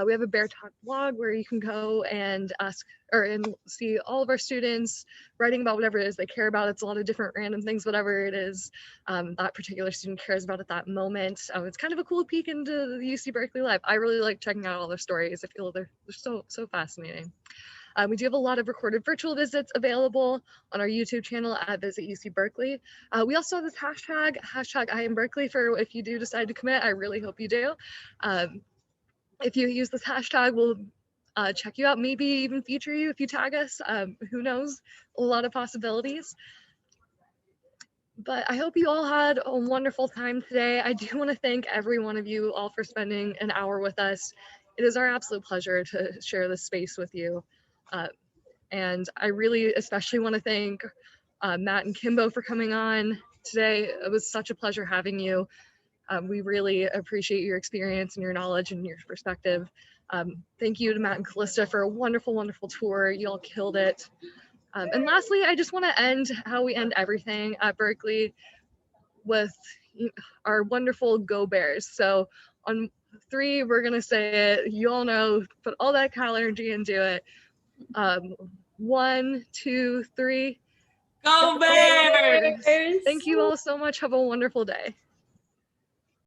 Speaker 1: We have a Bear Talk blog where you can go and ask and see all of our students writing about whatever it is they care about. It's a lot of different random things, whatever it is that particular student cares about at that moment. It's kind of a cool peek into the UC Berkeley life. I really like checking out all their stories. I feel they're so fascinating. We do have a lot of recorded virtual visits available on our YouTube channel at Visit UC Berkeley. We also have this hashtag I am Berkeley, for if you do decide to commit. I really hope you do. If you use this hashtag, we'll check you out, maybe even feature you if you tag us. Who knows? A lot of possibilities. But I hope you all had a wonderful time today. I do want to thank every one of you all for spending an hour with us. It is our absolute pleasure to share this space with you. And I really especially want to thank Matt and Kimbo for coming on today. It was such a pleasure having you. We really appreciate your experience and your knowledge and your perspective. Thank you to Matt and Kalysta for a wonderful tour. You all killed it. And lastly, I just want to end how we end everything at Berkeley with our wonderful Go Bears. So on 3, we're going to say it. You all know, put all that Cal energy into it. 1, 2, 3.
Speaker 3: Go Bears!
Speaker 1: Thank you all so much. Have a wonderful day.